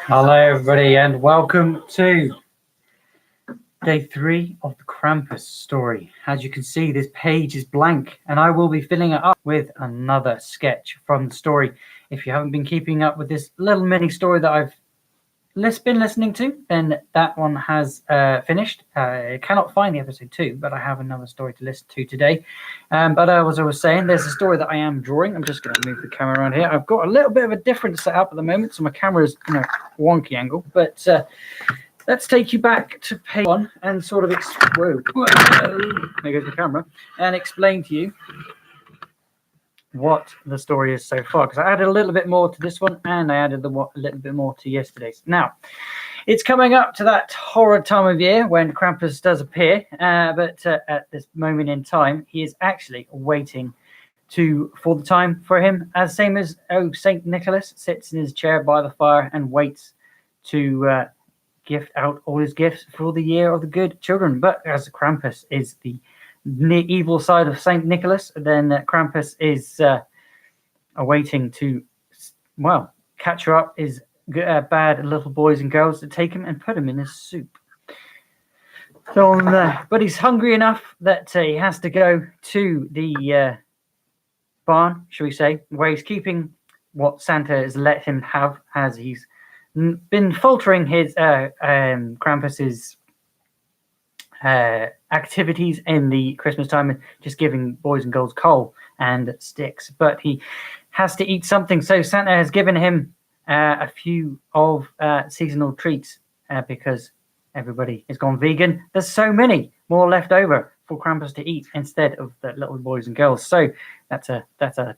Hello everybody and welcome to day 3 of the Crampus story. As you can see, this page is blank and I will be filling it up with another sketch from the story. If you haven't been keeping up with this little mini story that I've been listening to, then that one has finished. I cannot find the episode 2, but I have another story to listen to today. But as I was saying, there's a story that I am drawing. I'm just going to move the camera around here. I've got a little bit of a different setup at the moment, so my camera is wonky angle. But let's take you back to page 1 and sort of there goes the camera, and explain to you what the story is so far, because I added a little bit more to this one and I added a little bit more to yesterday's. Now, it's coming up to that horrid time of year when Crampus does appear, but at this moment in time, he is actually waiting for the time for him, as same as St. Nicholas sits in his chair by the fire and waits to gift out all his gifts for the year of the good children. But as Crampus is the evil side of St. Nicholas, then Crampus is awaiting to, capture up his bad little boys and girls to take him and put him in his soup. So, but he's hungry enough that he has to go to the barn, shall we say, where he's keeping what Santa has let him have, as he's been faltering his Krampus's activities in the Christmas time and just giving boys and girls coal and sticks. But he has to eat something, so Santa has given him a few of seasonal treats because everybody has gone vegan. There's so many more left over for Krampus to eat instead of the little boys and girls. So that's a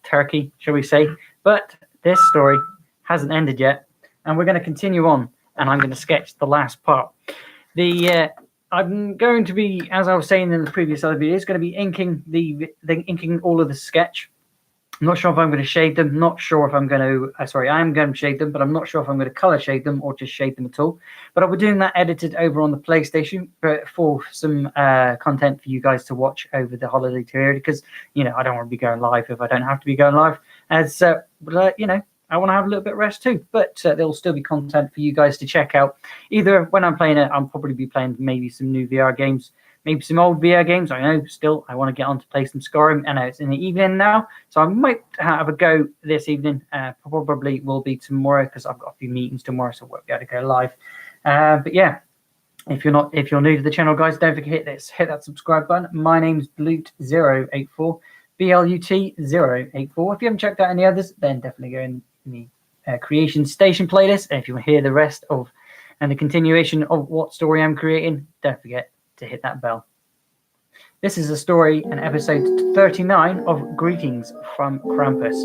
turkey, shall we say. But this story hasn't ended yet, and we're going to continue on, and I'm going to sketch the last part. I'm going to be, as I was saying in the previous other videos, going to be inking inking all of the sketch. I'm not sure if I'm going to shade them. Not sure if I'm going to. I am going to shade them, but I'm not sure if I'm going to color shade them or just shade them at all. But I'll be doing that edited over on the PlayStation for some content for you guys to watch over the holiday period, because I don't want to be going live if I don't have to be going live. As I want to have a little bit of rest too, but there'll still be content for you guys to check out. Either when I'm playing it, I'll probably be playing maybe some new VR games, maybe some old VR games. I know still I want to get on to play some Skyrim. I know it's in the evening now, so I might have a go this evening. Probably will be tomorrow because I've got a few meetings tomorrow, so I won't be able to go live. But yeah, if you're new to the channel, guys, don't forget hit that subscribe button. My name's Blut084. BLUT084. If you haven't checked out any others, then definitely go in the Creation Station playlist. And if you want to hear the rest of and the continuation of what story I'm creating, don't forget to hit that bell. This is a story, an episode 39 of Greetings from Crampus.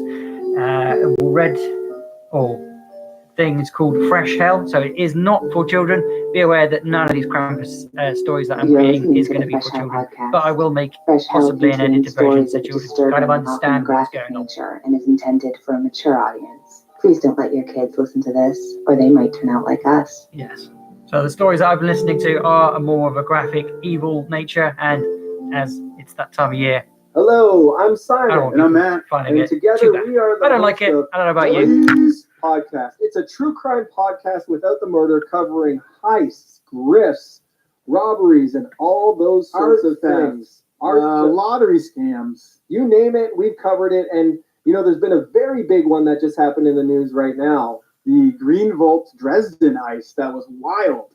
Thing is called Fresh Hell, so it is not for children. Be aware that none of these Krampus stories that I'm creating is going to be for children, but I will make possibly an edited version so children kind of understand what's going on. And is intended for a mature audience. Please don't let your kids listen to this, or they might turn out like us. Yes. So the stories that I've been listening to are more of a graphic, evil nature, and as it's that time of year. Hello, I'm Simon. And I'm Matt. And together we are the I don't like it. I don't know about you. Podcast. It's a true crime podcast without the murder, covering heists, grifts, robberies, and all those sorts of things. Lottery scams. You name it, we've covered it. And, there's been a very big one that just happened in the news right now. The Greenvolt Dresden heist. That was wild.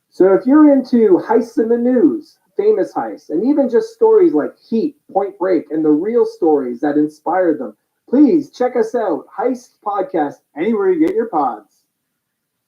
So if you're into heists in the news, famous heists, and even just stories like Heat, Point Break, and the real stories that inspired them, please check us out, Heist Podcast, anywhere you get your pods.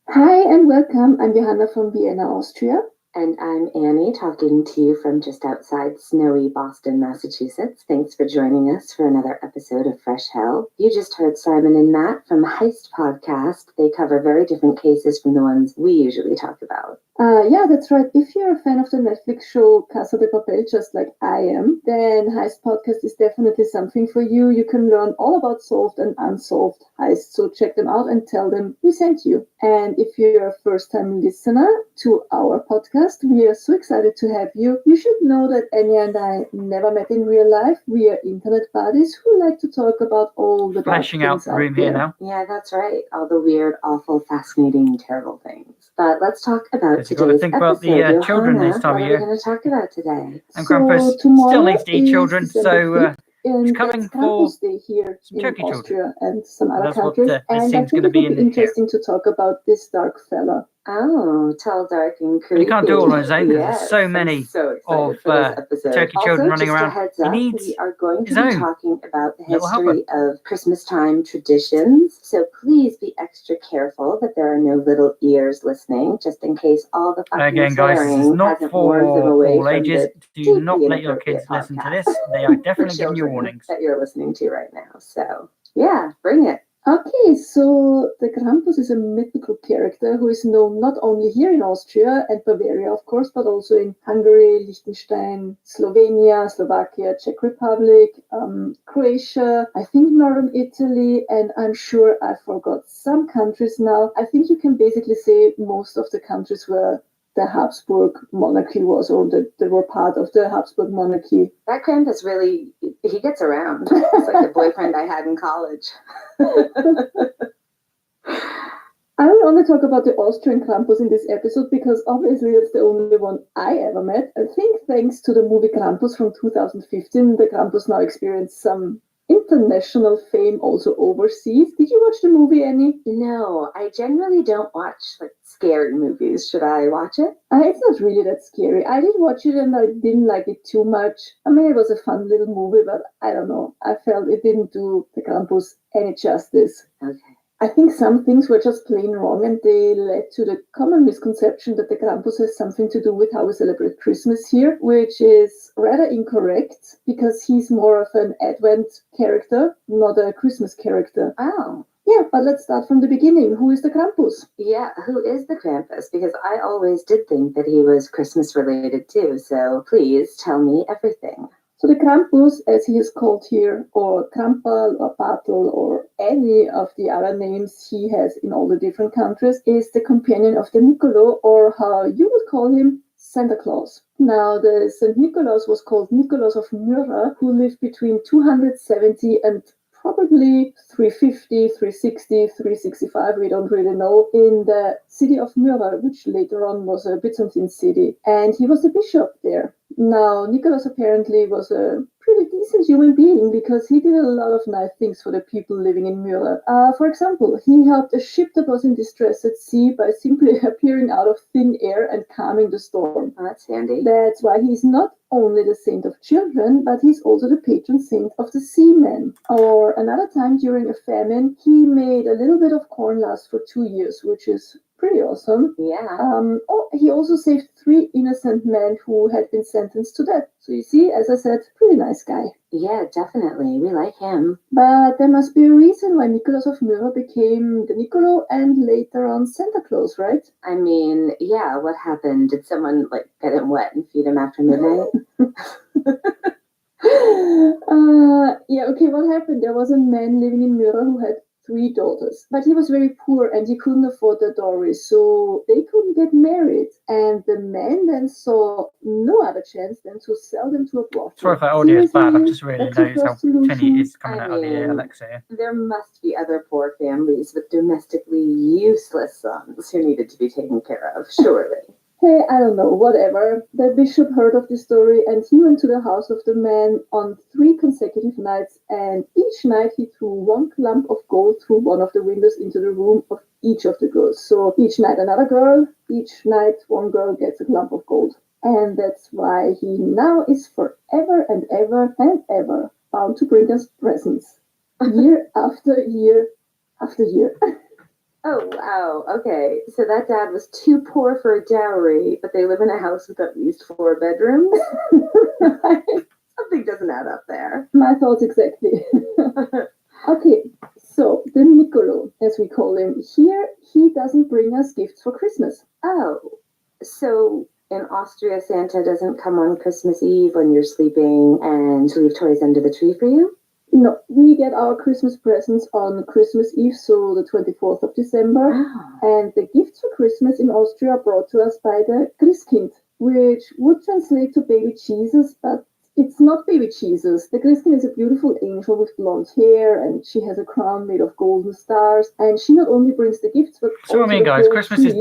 Hi and welcome. I'm Johanna from Vienna, Austria. And I'm Annie, talking to you from just outside snowy Boston, Massachusetts. Thanks for joining us for another episode of Fresh Hell. You just heard Simon and Matt from Heist Podcast. They cover very different cases from the ones we usually talk about. Yeah, that's right. If you're a fan of the Netflix show Casa de Papel, just like I am, then Heist Podcast is definitely something for you. You can learn all about solved and unsolved heists, so check them out and tell them we sent you. And if you're a first-time listener to our podcast, we are so excited to have you. You should know that Anya and I never met in real life. We are internet buddies who like to talk about all the dark Flashing out things the room there. here now. Yeah, that's right. All the weird, awful, fascinating, terrible things. But let's talk about Because you've got to today's think about episode. the children Johanna, this time what of are we year. going to talk about today? And Crampus tomorrow still needs to eat is children, December so 5th, and it's that's coming Crampus for Day here some in turkey children. Austria and some other That's what countries. this And I seems think going to it be would in be here. interesting to talk about this dark fella. Oh, tall, dark, and But creepy. he can't do it all on his own because Yes, there's so I'm many so excited of for this episode. turkey Also, children running just a around. heads He up, needs we are going to his be own talking about the little history of Christmas time traditions. So please be extra careful that there are no little ears listening, just in case all the fucking Again, guys, this is swearing not hasn't for warned them away all from ages. the Do deeply not let your inappropriate kids listen to podcast this. They are for definitely giving you children warnings. that you're listening to right now. So yeah, bring it. Okay, so the Krampus is a mythical character who is known not only here in Austria and Bavaria, of course, but also in Hungary, Liechtenstein, Slovenia, Slovakia, Czech Republic, Croatia, I think Northern Italy, and I'm sure I forgot some countries now. I think you can basically say most of the countries where the Habsburg monarchy was, or that they were part of the Habsburg monarchy. That Crampus really, he gets around. It's like the boyfriend I had in college. I will only talk about the Austrian Krampus in this episode because obviously it's the only one I ever met. I think thanks to the movie Krampus from 2015, the Krampus now experienced some international fame also overseas. Did you watch the movie, Annie? No, I generally don't watch like scary movies. Should I watch it? It's not really that scary. I did watch it and I didn't like it too much. I mean, it was a fun little movie, but I don't know. I felt it didn't do the Krampus any justice. Okay. I think some things were just plain wrong and they led to the common misconception that the Krampus has something to do with how we celebrate Christmas here, which is rather incorrect because he's more of an Advent character, not a Christmas character. Oh. Yeah, but let's start from the beginning. Who is the Krampus? Yeah, who is the Krampus? Because I always did think that he was Christmas related too. So please tell me everything. So the Krampus, as he is called here, or Krampal, or Bartel, or any of the other names he has in all the different countries, is the companion of the Nicolo, or how you would call him, Santa Claus. Now, the St. Nicholas was called Nicholas of Myra, who lived between 270 and probably 350, 360, 365, we don't really know, in the city of Myra, which later on was a Byzantine city. And he was the bishop there. Now, Nicholas apparently was a pretty decent human being because he did a lot of nice things for the people living in Myra. For example, he helped a ship that was in distress at sea by simply appearing out of thin air and calming the storm. Oh, that's handy. That's why he's not only the saint of children, but he's also the patron saint of the seamen. Or another time during a famine, he made a little bit of corn last for 2 years, which is pretty awesome. Yeah. He also saved 3 innocent men who had been sentenced to death. So you see, as I said, pretty nice guy. Yeah, definitely. We like him. But there must be a reason why Nicholas of Myra became the Nicolo and later on Santa Claus, right? I mean, yeah, what happened? Did someone like get him wet and feed him after midnight? Yeah, okay, what happened? There was a man living in Myra who had 3 daughters, but he was very poor and he couldn't afford the dowry, so they couldn't get married. And the man then saw no other chance than to sell them to a brothel. Sorry if that audio is bad. I've just really That's the noticed how first solution. tinny it is coming I out of the mean, Alexa here. There must be other poor families with domestically useless sons who needed to be taken care of, surely. Hey, I don't know, whatever. The bishop heard of the story and he went to the house of the man on 3 consecutive nights, and each night he threw 1 clump of gold through one of the windows into the room of each of the girls. So each night another girl, each night one girl gets a clump of gold. And that's why he now is forever and ever and ever bound to bring us presents. Year after year after year. Oh, wow. Okay. So that dad was too poor for a dowry, but they live in a house with at least 4 bedrooms? Something doesn't add up there. My thoughts exactly. Okay, so the Nicolo, as we call him, here he doesn't bring us gifts for Christmas. Oh. So in Austria, Santa doesn't come on Christmas Eve when you're sleeping and leave toys under the tree for you? No, we get our Christmas presents on Christmas Eve, so the 24th of December. Ah. And the gifts for Christmas in Austria are brought to us by the Christkind, which would translate to baby Jesus, but it's not baby Jesus. The Christkind is a beautiful angel with blonde hair, and she has a crown made of golden stars. And she not only brings the gifts, but So I also mean, the guys, whole Christmas tree,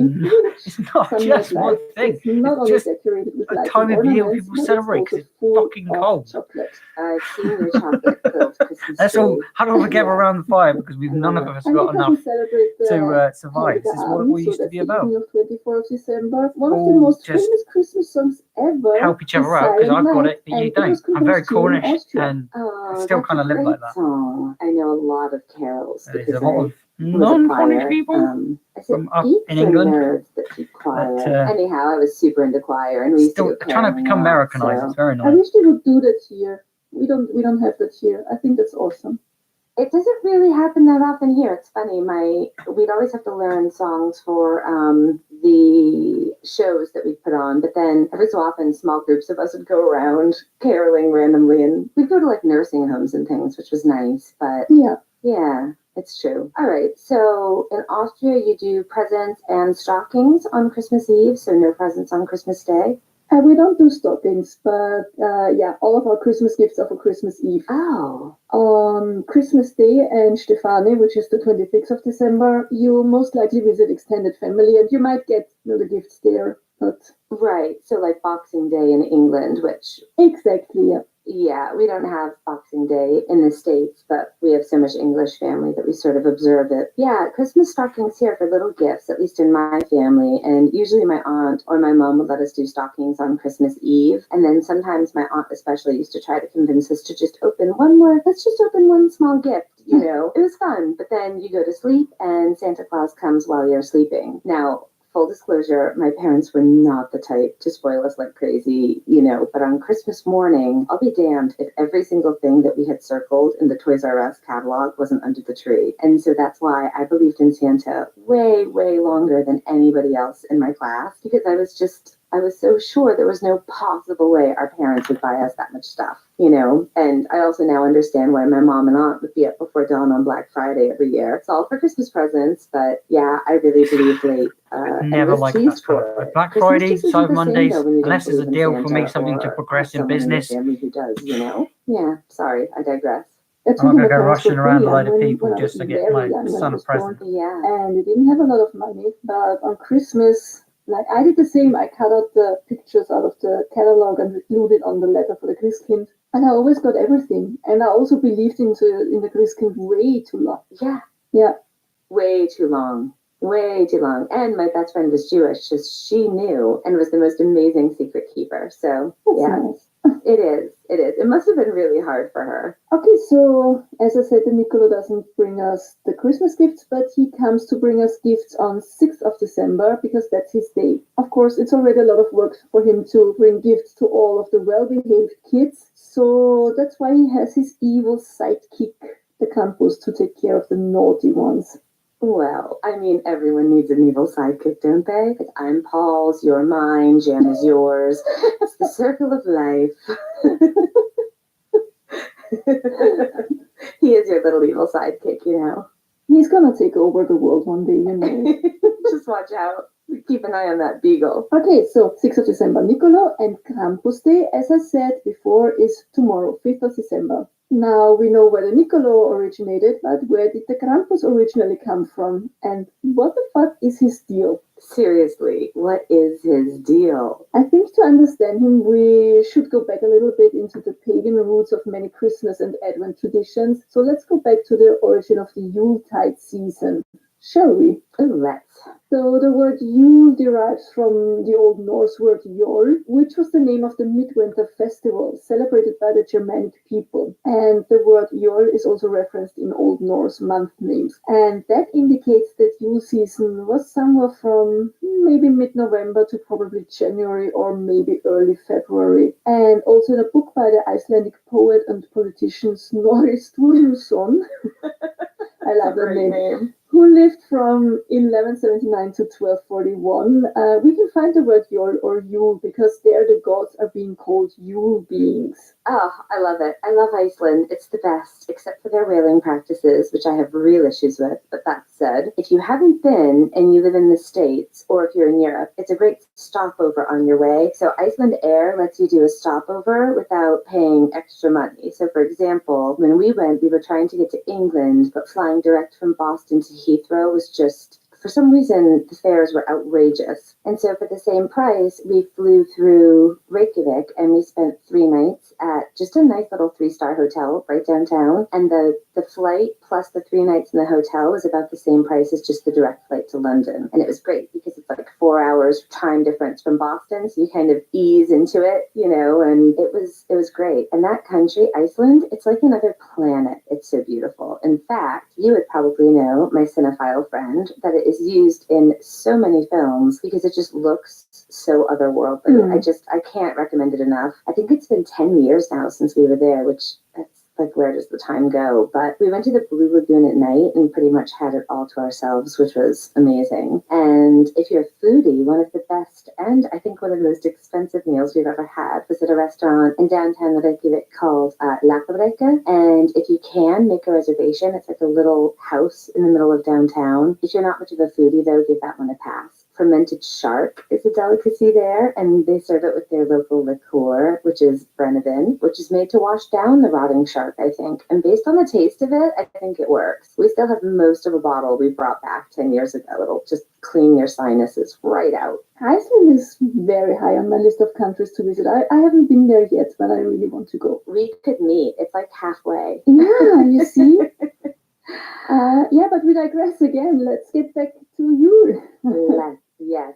it's not some just have one lights. thing. It's not It's only just decorated with a lights time and of year when ornaments, people but celebrate it's 'cause also it's full fucking of cold. chocolate. I've seen your chocolate-filled Christmas Let's all tree. huddle together Yeah. around the fire because we've none of us And got because enough we celebrate the to survive. This is what it all so used to that's be the about. evening of 24th of December. One of the All most just famous Christmas songs ever. help each other is out because Silent I've got Night, it, but you and it don't. was I'm very composed here in Cornish Austria. and Oh, still that's kind a of live great like that. song. I know a lot of carols There's because a lot I of was a non-Cornish choir. people Is it from up geeks in or England nerds that keep choir? that Anyhow, I was super into choir, and we used to still go trying to caroling become a lot, Americanized. so- It's very I annoying. wish they would do that here. We don't have that here. I think that's awesome. It doesn't really happen that often here. It's funny. We'd always have to learn songs for the shows that we put on, but then every so often, small groups of us would go around caroling randomly, and we'd go to like nursing homes and things, which was nice. But yeah, it's true. All right. So in Austria, you do presents and stockings on Christmas Eve, so no presents on Christmas Day. We don't do stockings, but yeah, all of our Christmas gifts are for Christmas Eve. Oh. On Christmas Day and Stefani, which is the 26th of December, you most likely visit extended family, and you might get the gifts there. But Right. So like Boxing Day in England, which exactly, yeah. yeah, we don't have Boxing Day in the States, but we have so much English family that we sort of observe it. Yeah, Christmas stockings here for little gifts, at least in my family. And usually my aunt or my mom would let us do stockings on Christmas Eve. And then sometimes my aunt especially used to try to convince us to just let's just open one small gift, you know. It was fun. But then you go to sleep and Santa Claus comes while you're sleeping. Now, full disclosure, my parents were not the type to spoil us like crazy, you know, but on Christmas morning, I'll be damned if every single thing that we had circled in the Toys R Us catalog wasn't under the tree. And so that's why I believed in Santa way, way longer than anybody else in my class, because I was so sure there was no possible way our parents would buy us that much stuff, you know? And I also now understand why my mom and aunt would be up before dawn on Black Friday every year. It's all for Christmas presents, but yeah, I really believed late. Never like that kind of like Black Friday, Cyber Mondays, unless there's a deal for me, something to progress in business. Family who does, you know? Yeah, sorry, I digress. I'm not going to go rushing around a load of people just to get my son a present. Yeah. And we didn't have a lot of money, but on Christmas, like I did the same. I cut out the pictures out of the catalog and glued it on the letter for the Christkind. And I always got everything. And I also believed in the Christkind way too long. Yeah. Yeah. Way too long. Way too long. And my best friend was Jewish, so she knew and was the most amazing secret keeper. So, that's yeah. Nice. It is. It must have been really hard for her. Okay, so as I said, the Niccolo doesn't bring us the Christmas gifts, but he comes to bring us gifts on 6th of December because that's his day. Of course, it's already a lot of work for him to bring gifts to all of the well-behaved kids, so that's why he has his evil sidekick, the Crampus, to take care of the naughty ones. Well, I mean, everyone needs an evil sidekick, don't they? Like, I'm Paul's, you're mine, Jan is yours. It's the circle of life. He is your little evil sidekick, you know. He's gonna take over the world one day, you know. Just watch out. Keep an eye on that beagle. Okay, so 6th of December, Niccolo, and Crampus Day, as I said before, is tomorrow, 5th of December. Now we know where the Niccolo originated, but where did the Crampus originally come from? And what the fuck is his deal? Seriously, what is his deal? I think to understand him, we should go back a little bit into the pagan roots of many Christmas and Advent traditions. So let's go back to the origin of the Yuletide season. Shall we? Let's. So the word Yule derives from the Old Norse word Jol, which was the name of the midwinter festival celebrated by the Germanic people. And the word Jol is also referenced in Old Norse month names. And that indicates that Yule season was somewhere from maybe mid-November to probably January or maybe early February. And also in a book by the Icelandic poet and politician Snorri Sturluson, I love that name, who lived from 1179 to 1241, we can find the word Yule or Yule because there the gods are being called Yule beings. Oh, I love it. I love Iceland. It's the best, except for their whaling practices, which I have real issues with. But that said, if you haven't been and you live in the States, or if you're in Europe, it's a great stopover on your way. So Iceland Air lets you do a stopover without paying extra money. So for example, when we went, we were trying to get to England, but flying direct from Boston to Heathrow was just, for some reason, the fares were outrageous. And so for the same price, we flew through Reykjavik and we spent 3 nights at just a nice little 3-star hotel right downtown. And the flight plus the 3 nights in the hotel was about the same price as just the direct flight to London. And it was great because it's like 4 hours time difference from Boston. So you kind of ease into it, and it was great. And that country, Iceland, it's like another planet. It's so beautiful. In fact, you would probably know, my cinephile friend, that it is used in so many films because it just looks so otherworldly. I can't recommend it enough. I think it's been 10 years now since we were there, which that's like, where does the time go? But we went to the Blue Lagoon at night and pretty much had it all to ourselves, which was amazing. And if you're a foodie, one of the best and I think one of the most expensive meals we've ever had was at a restaurant in downtown Reykjavik called Laxabrekka. And if you can, make a reservation. It's like a little house in the middle of downtown. If you're not much of a foodie, though, give that one a pass. Fermented shark is a delicacy there, and they serve it with their local liqueur, which is Brennivin, which is made to wash down the rotting shark, I think. And based on the taste of it, I think it works. We still have most of a bottle we brought back 10 years ago. It'll just clean your sinuses right out. Iceland is very high on my list of countries to visit. I haven't been there yet, but I really want to go. We could meet. It's like halfway. Yeah, you see? But we digress again. Let's get back to you. Yes.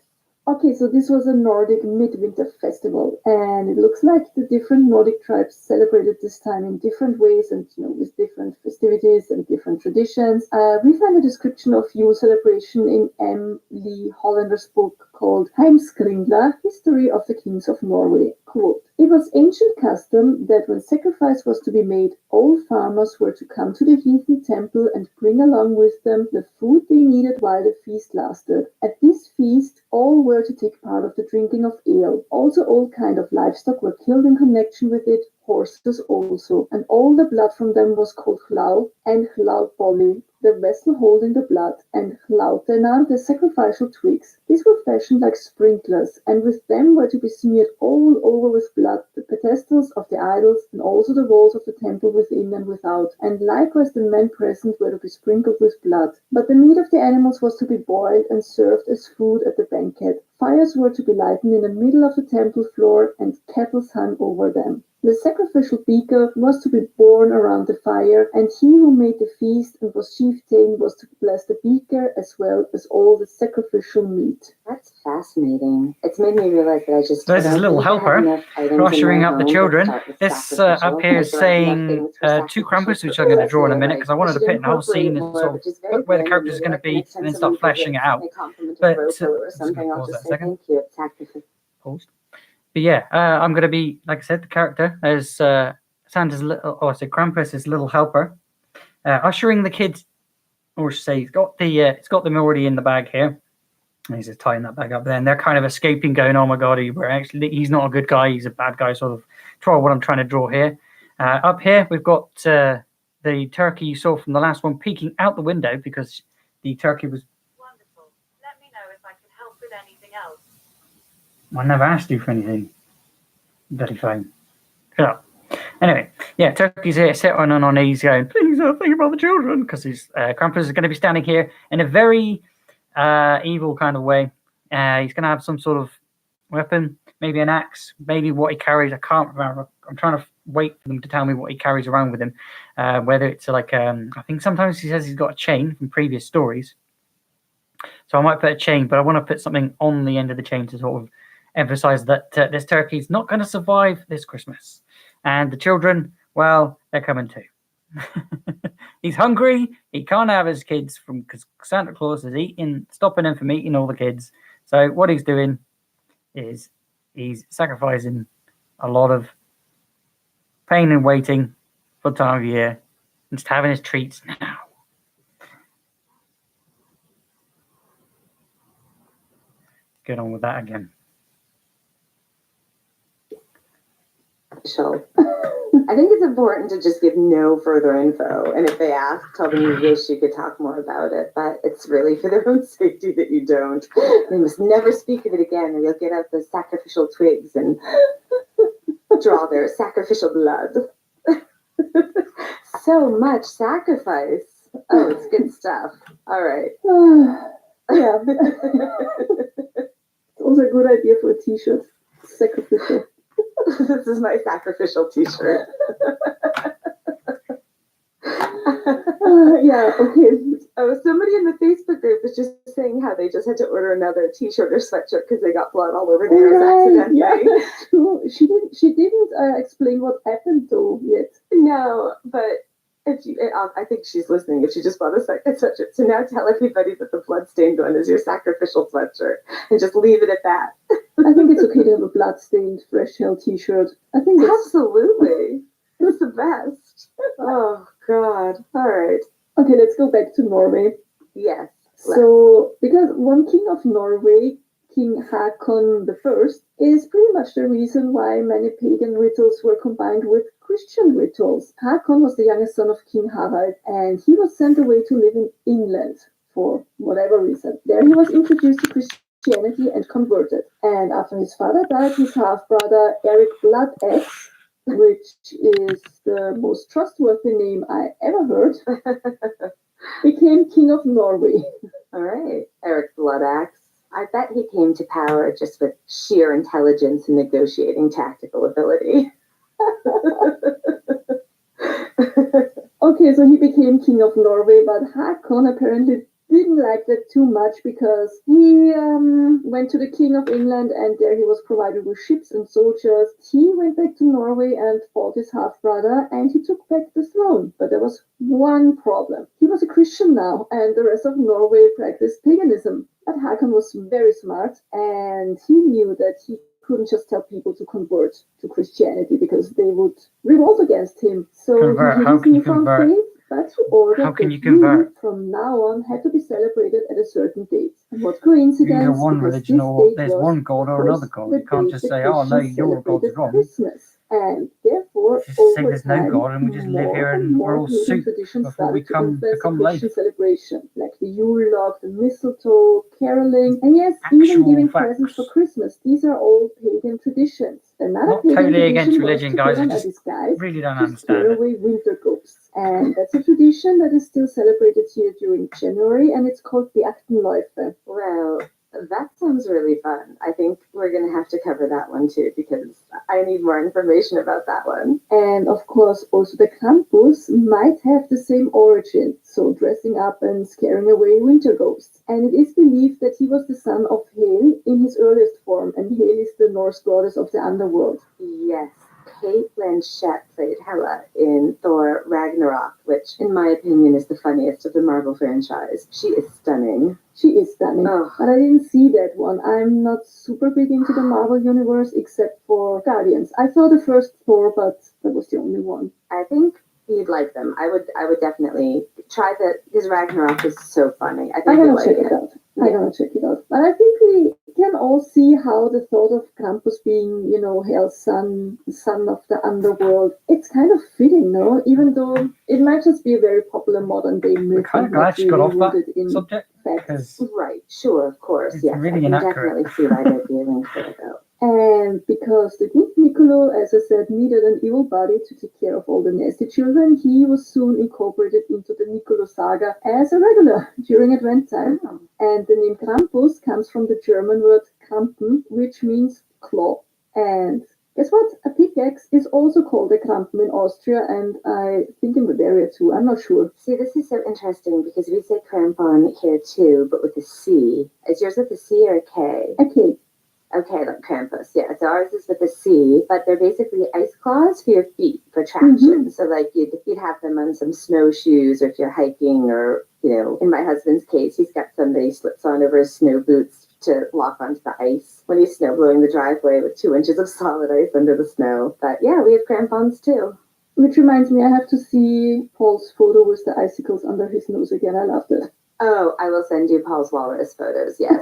Okay, so this was a Nordic midwinter festival, and it looks like the different Nordic tribes celebrated this time in different ways and with different festivities and different traditions. We find a description of Yule celebration in M. Lee Hollander's book called Heimskringla, History of the Kings of Norway. Quote, "It was ancient custom that when sacrifice was to be made, all farmers were to come to the heathen temple and bring along with them the food they needed while the feast lasted. At this feast, all were to take part of the drinking of ale. Also all kind of livestock were killed in connection with it, horses also, and all the blood from them was called hlau and hlaupolli, the vessel holding the blood, and hlautenar, the sacrificial twigs. These were fashioned like sprinklers, and with them were to be smeared all over with blood the pedestals of the idols, and also the walls of the temple within and without, and likewise the men present were to be sprinkled with blood. But the meat of the animals was to be boiled and served as food at the banquet. Fires were to be lighted in the middle of the temple floor, and kettles hung over them. The sacrificial beaker was to be borne around the fire, and he who made the feast and was chieftain was to bless the beaker as well as all the sacrificial meat." That's fascinating. It's made me realize that I just... There's this little helper ushering up the children. This up here is saying to Crampus, which I'm going to draw in a minute because I wanted to put in the whole scene and sort of put where the character is going to be and then start fleshing it out. But pause that a second. Paused. But yeah, I'm going to be, like I said, the character as Santa's little, Krampus, his little helper, ushering the kids, or say it's got them already in the bag here. And he's just tying that bag up there, and they're kind of escaping, going, "Oh my God, he's not a good guy, he's a bad guy." Sort of draw what I'm trying to draw here. Up here, we've got the turkey you saw from the last one peeking out the window because the turkey was wonderful. Let me know if I can help with anything else. I never asked you for anything. Bloody fine. Yeah. Anyway, yeah, Turkey's here sitting on our knees going, "Please think about the children," because his Krampus is going to be standing here in a very evil kind of way. He's going to have some sort of weapon, maybe an axe, maybe what he carries. I can't remember. I'm trying to wait for them to tell me what he carries around with him. Whether it's like, I think sometimes he says he's got a chain from previous stories. So I might put a chain, but I want to put something on the end of the chain to sort of emphasize that this turkey's not going to survive this Christmas. And the children, well, they're coming too. He's hungry. He can't have his kids because Santa Claus is stopping him from eating all the kids. So what he's doing is he's sacrificing a lot of pain and waiting for the time of year and just having his treats now. get on with that again. Sure. I think it's important to just give no further info. And if they ask, tell them you wish you could talk more about it. But it's really for their own safety that you don't. They must never speak of it again, or you'll get out the sacrificial twigs and draw their sacrificial blood. So much sacrifice. Oh, it's good stuff. All right. Yeah. It's also a good idea for a t-shirt. Sacrificial. This is my sacrificial t-shirt. Yeah, okay. Oh, somebody in the Facebook group was just saying how they just had to order another t-shirt or sweatshirt because they got blood all over theirs accidentally. Yeah, that's true. She didn't explain what happened though yet. No, but if you, I think she's listening. If she just bought a second sweatshirt, so now tell everybody that the blood-stained one is your sacrificial sweatshirt, and just leave it at that. I think it's okay to have a blood-stained Fresh Hell t-shirt. I think that's... Absolutely, it's the best. Oh God! All right. Okay, let's go back to Norway. Yes. So, because one king of Norway, King Hakon I, is pretty much the reason why many pagan rituals were combined with Christian rituals. Hakon was the youngest son of King Harald, and he was sent away to live in England for whatever reason. There he was introduced to Christianity and converted. And after his father died, his half-brother Eric Bloodaxe, which is the most trustworthy name I ever heard, became king of Norway. All right, Eric Bloodaxe. I bet he came to power just with sheer intelligence and negotiating tactical ability. Okay, so he became king of Norway, but Hakon apparently didn't like that too much because he went to the King of England and there he was provided with ships and soldiers. He went back to Norway and fought his half-brother and he took back the throne. But there was one problem. He was a Christian now and the rest of Norway practiced paganism. But Hakon was very smart and he knew that he couldn't just tell people to convert to Christianity because they would revolt against him. So Convert? he How hid can his you newfound convert? faith, but he ordered How can that you convert? from now on had to be celebrated at a certain date. And what coincidence? Either one because religion this or date there's was, one God of or course, another God. the You can't date just the say, oh, no, Christians your God's celebrated wrong. Christmas. And therefore, Just say over there's no time, God and we just live more here and and we're more all pagan soup traditions before we started to influence the become Christian lazy. celebration, like the Yule log, the mistletoe, caroling, and yes, even Actual giving facts. presents for Christmas. These are all pagan traditions. Another Not pagan totally tradition against was religion, to guys. put I on a just disguise really don't to understand scare it. away winter ghosts. And that's a tradition that is still celebrated here during January, and it's called the Achtenläufe. Well, that sounds really fun. I think we're going to have to cover that one too because I need more information about that one. And of course, also the Crampus might have the same origin, so dressing up and scaring away winter ghosts. And it is believed that he was the son of Hel in his earliest form, and Hel is the Norse goddess of the underworld. Yes, Kate Blanchett played Hela in Thor Ragnarok, which, in my opinion, is the funniest of the Marvel franchise. She is stunning. She is stunning. Oh. But I didn't see that one. I'm not super big into the Marvel universe except for Guardians. I saw the first Thor, but that was the only one. I think you'd like them. I would definitely try that because Ragnarok is so funny. I think I'm you'd gonna like check it out. I'm gonna check it out. But I think we can all see how the thought of Crampus being, you know, Hel's son of the underworld, it's kind of fitting, no? Even though it might just be a very popular modern day myth. I'm kind of and not glad she got really off that rooted in subject facts. because Right, sure, of course. it's Yes, really I can inaccurate. definitely see why there'd be a link there, though. And because the good Niccolo, as I said, needed an evil body to take care of all the nasty children, he was soon incorporated into the Niccolo saga as a regular during Advent time. Oh. And the name Krampus comes from the German word Krampen, which means claw. And guess what? A pickaxe is also called a Krampen in Austria, and I think in Bavaria too. I'm not sure. See, this is so interesting because we say crampon here too, but with a C. Is yours with a C or a K? Okay. Okay, like Crampus, yeah. So ours is with a C, but they're basically ice claws for your feet for traction. So like you'd have them on some snowshoes, or if you're hiking, or in my husband's case, he's got some that he slips on over his snow boots to lock onto the ice when he's snow blowing the driveway with 2 inches of solid ice under the snow. But yeah, we have crampons too. Which reminds me, I have to see Paul's photo with the icicles under his nose again. I loved it. Oh, I will send you Paul's walrus photos. Yes.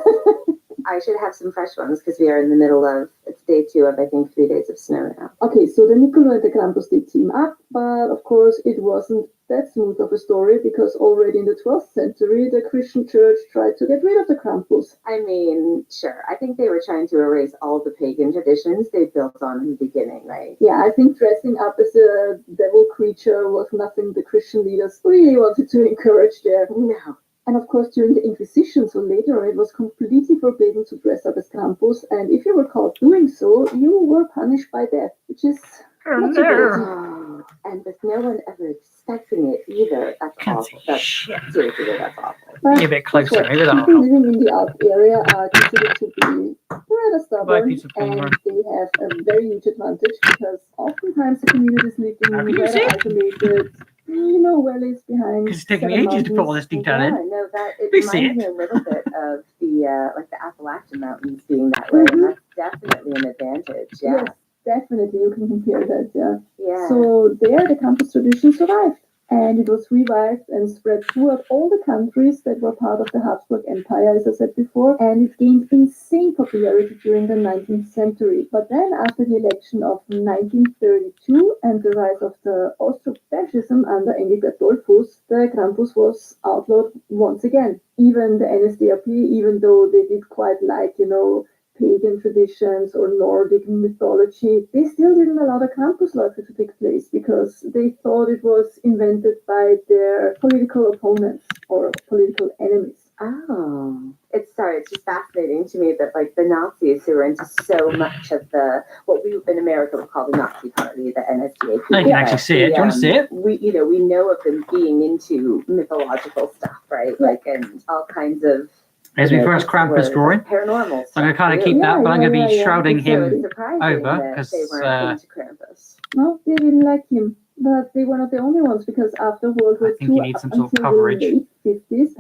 I should have some fresh ones because we are in the middle of, it's day 2 of, I think, 3 days of snow now. Okay, so the Niccolo and the Krampus did team up, but of course it wasn't that smooth of a story because already in the 12th century, the Christian church tried to get rid of the Krampus. I mean, sure. I think they were trying to erase all the pagan traditions they built on in the beginning, right? Yeah, I think dressing up as a devil creature was nothing the Christian leaders really wanted to encourage there. No. And of course, during the Inquisition, so later on, it was completely forbidden to dress up as Krampus, and if you were caught doing so, you were punished by death, which is not too good. Oh, and with no one ever expecting it either. That's Can't awful. see That's shit. seriously, that's awful. But Be a bit closer, guess what? maybe that'll People help. living in the Alp area are considered to be rather stubborn, piece of paper. and they have a very huge advantage because oftentimes the communities live in How can you rather see? isolated, valleys behind. Because it's taken me 7 ages to put all mountains. this detail Yeah, in. I know that. It We see reminds me it. a little bit of the like the Appalachian Mountains being that way, and that's definitely an advantage. Yeah. Yes, definitely you can compare that. Yeah. Yeah. So there, the Krampus tradition survived, and it was revived and spread throughout all the countries that were part of the Habsburg Empire, as I said before, and it gained insane popularity during the 19th century. But then, after the election of 1932 and the rise of the Austro-Fascism under Engelbert Dollfuss, the Krampus was outlawed once again. Even the NSDAP, even though they did quite like, pagan traditions or Nordic mythology, they still didn't allow the Krampusläufe to take place because they thought it was invented by their political opponents or political enemies. Oh, it's just fascinating to me that like the Nazis who were into so much of the what we in America would call the Nazi Party, the NSDAP. No, you can actually see it. Do you want to see it? We know of them being into mythological stuff, right? Like and all kinds of. Here's my first Krampus drawing. Paranormal. So I'm going to kind of keep that, but I'm going to be shrouding him over because they weren't into Crampus. No, they didn't like him. But they were not the only ones because after World War I think II, he needs some sort of until coverage. the late 50s,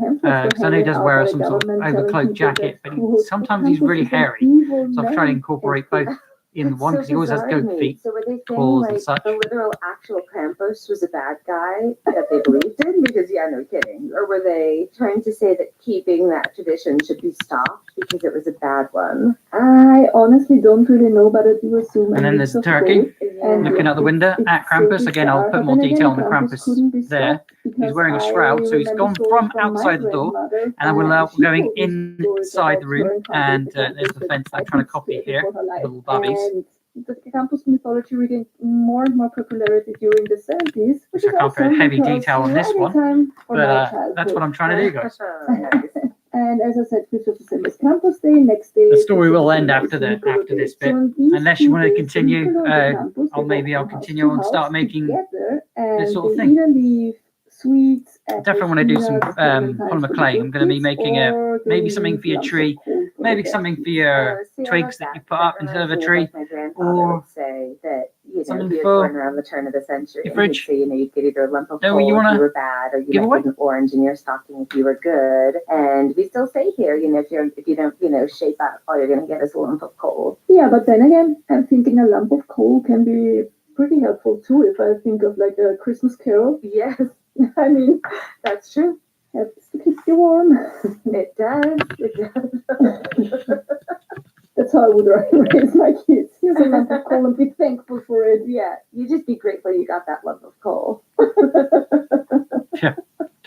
because I know he does wear some sort of overcoat jacket, but sometimes he's really hairy. So I'm trying to incorporate both in one because he always has goat feet. So were they saying claws and like such. the literal actual Krampus was a bad guy that they believed in? Because yeah, no kidding. Or were they trying to say that keeping that tradition should be stopped because it was a bad one? I honestly don't really know, but I do assume. And then there's the turkey looking out the window at Krampus. Again, I'll put more detail on the Krampus there. He's wearing a shroud, so he's gone from outside the door, and we're now going inside the room, and there's the fence I'm trying to copy here, little bobbies. And the Krampus mythology regained more and more popularity during the 70s, which is I can't put awesome heavy because detail on this right in one, time for my but childhood. that's what I'm trying to do, guys. And as I said, 5th of December is Krampus Day. Next day, The story 5th of will end December after is Niccolo after Day. this bit, So on these unless you want to 2 days, continue. Niccolo and Krampus, Or they maybe go I'll from house continue to and start house making together, and this sort of they thing. either leave sweets, Definitely want to do some polymer clay. I'm going to be making maybe something for your tree, maybe something for your twigs that you put up instead of a tree, or say that something he was for born around the turn of the century. your fridge. So you'd get either a lump of No, coal you wanna if you were bad, or you give might away? get an orange in your stocking if you were good. And we still say here, if you don't shape up, all you're going to get is a lump of coal. Yeah, but then again, I'm thinking a lump of coal can be pretty helpful too. If I think of like a Christmas carol, Yes, I mean, that's true. helps to keep you warm. It does. It does. That's how I would raise my kids. Here's a lump of coal and be thankful for it. Yeah, you just be grateful you got that lump of coal. Yeah,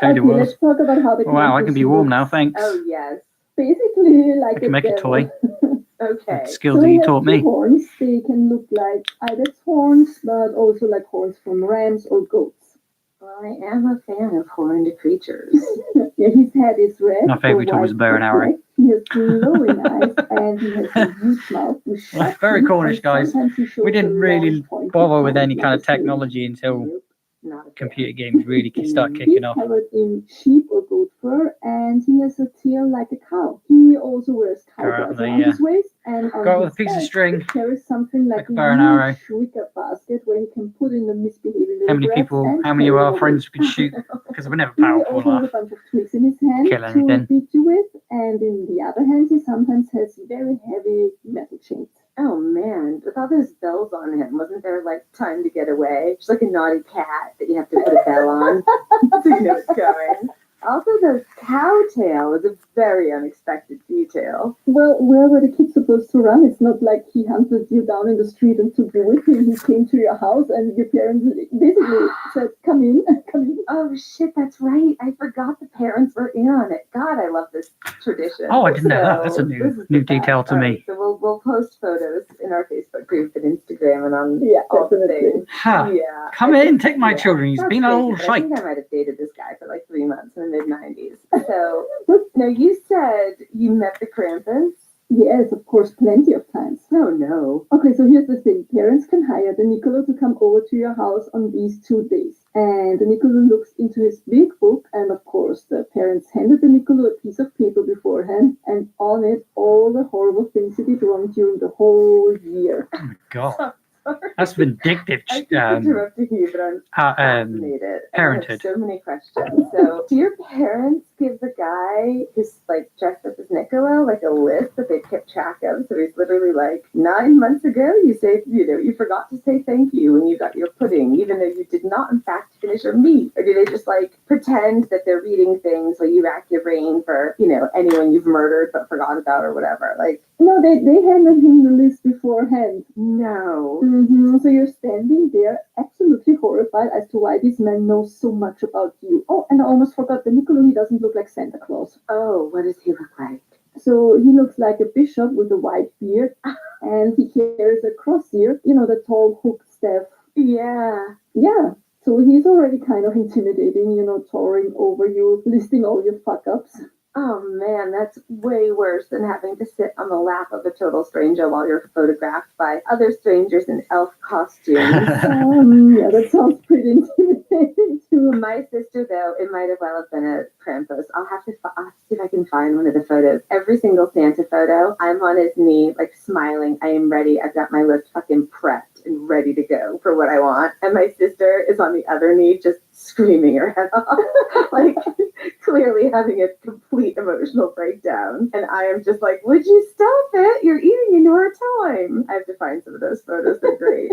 Okay, let's talk about how the wow, I Krampus can be warm now, looks. thanks. Oh yes. Basically, like I can make a toy. Okay. Skills So that he you has taught 2 me. horns. They can look like ibex horns, but also like horns from rams or goats. Well, I am a fan of horned creatures. Yeah, his head is red. My favourite or toy was a white bow and or arrow. black. He has glowing eyes, and he has a huge mouth with Well, sharp very teeth, Cornish, and guys. sometimes he shows We didn't a really long, pointy bother with tongue any like kind a of snake. technology until Nope, not a fan. computer games really start kicking off. He's covered in sheep or goat fur, and he has a tail like a cow. He also wears Go out cowbells the, around his waist, and on Go out with a his piece of back, string. he carries something like like a a bow and arrow. huge wicker basket where he can put in the misbehaving little How many rats people, and how many of carry our them friends away. we could shoot? Because we're never He powerful also has a enough. bunch of twigs in his hand Kill to anything. beat you with, and in the other hand, he sometimes has very heavy metal chains. Oh man, with all those bells on him, wasn't there like time to get away? Just like a naughty cat that you have to put a bell on so you know it's going. Also, the cow tail is a very unexpected detail. Well, where were the kids supposed to run? It's not like he hunted you down in the street and took you with him. He came to your house and your parents basically said, come in, come in. Oh shit, that's right. I forgot the parents were in on it. God, I love this tradition. Oh, I didn't know that. That's a this is new the best. detail to All me. right, so we'll post photos in our Facebook group and Instagram and on all the definitely. things. Ha. Yeah. Come I in, think- take my children. He's That's been a crazy, little but I think shite. I might have dated this guy for like 3 months in the mid-90s. So, now you said you met the Crampus? Yes, of course, plenty of times. Oh no. Okay, so here's the thing. Parents can hire the Niccolo to come over to your house on these 2 days. And the Niccolo looks into his big book, and of course, the parents handed the Niccolo a piece of paper beforehand, and on it, all the horrible things he did wrong during the whole year. Oh my God. Sorry. That's vindictive. I keep interrupting you, but I'm fascinated. parenthood. I have so many questions. So, do your parents give the guy who's like dressed up as Niccolo like a list that they've kept track of? So he's literally like, 9 months ago, you forgot to say thank you when you got your pudding, even though you did not in fact finish your meat. Or do they just like pretend that they're reading things while you rack your brain for anyone you've murdered but forgot about or whatever? Like, No, they handed him the list beforehand. no. So you're standing there absolutely horrified as to why this man knows so much about you. Oh, and I almost forgot, the Niccolo, he doesn't look like Santa Claus. Oh, what does he look like? So he looks like a bishop with a white beard, and he carries a cross here, the tall hook staff. Yeah. Yeah, so he's already kind of intimidating, towering over you, listing all your fuck-ups. Oh man, that's way worse than having to sit on the lap of a total stranger while you're photographed by other strangers in elf costumes. Yeah, that sounds pretty intimidating too. My sister, though, it might have well have been a Crampus. I'll have to see if I can find one of the photos. Every single Santa photo, I'm on his knee, like smiling. I am ready. I've got my list fucking prepped and ready to go for what I want. And my sister is on the other knee, just screaming her head off, like clearly having a complete emotional breakdown. And I am just like, would you stop it? You're eating in your time. I have to find some of those photos. They're great.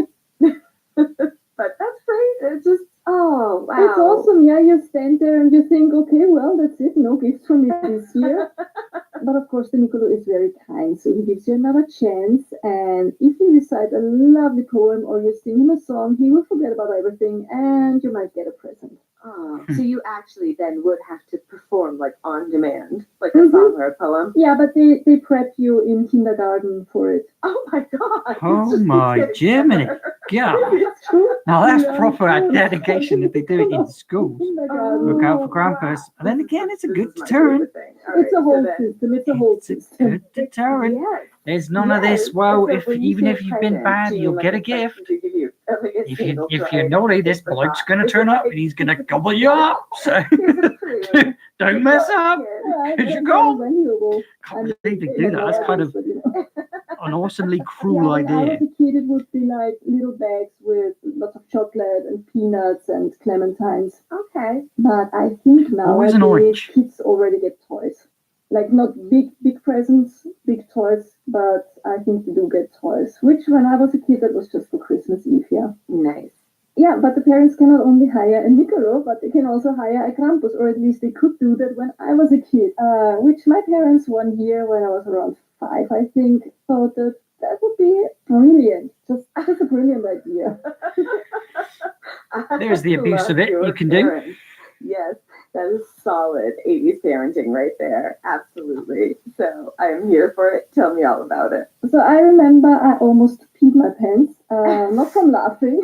But that's great. It's just, oh, wow. It's awesome. Yeah, you stand there and you think, okay, well, that's it. No gifts for me this year. But of course, the Niccolo is very kind, so he gives you another chance. And if you recite a lovely poem or you sing him a song, he will forget about everything and you might get a present. Oh, so you actually then would have to perform like on demand, like a song or a poem? Yeah, but they prep you in kindergarten for it. Oh my God. Oh my Jiminy. Yeah. It's true. Now that's Yeah, proper yeah. dedication if they do it in schools. Kindergarten. Look out for wow. Crampus. And then again, it's a This good is my deterrent. favorite thing. All It's a right, whole so then- system. It's a whole It's a system. good deterrent. Yes. There's none of Yes. this, well, So if when you even say if you've been present, bad, do you you'll mean get a like gift. to give you like a If single you're try naughty, this for bloke's thought? going to Is it turn up like- and he's going to gobble you up. So Here's a clue. don't mess up. Yeah, Because you're that's gone. valuable. Can't believe they do that. That's kind of an awesomely cruel Yeah, when I idea. was a kid, it would be like little bags with lots of chocolate and peanuts and clementines. Okay. But I think Always an nowadays orange. kids already get toys. Like not big presents, big toys, but I think they do get toys. Which when I was a kid, that was just for Christmas Eve, yeah. Nice. Yeah, but the parents cannot only hire a Niccolo, but they can also hire a Crampus, or at least they could do that when I was a kid. Which my parents one year when I was around 5, I think, thought that would be brilliant. Just a brilliant idea. There's the abuse Love of it your you can do. parents. Yes, that is solid 80s parenting right there. Absolutely. So I am here for it. Tell me all about it. So I remember I almost peed my pants, not from laughing,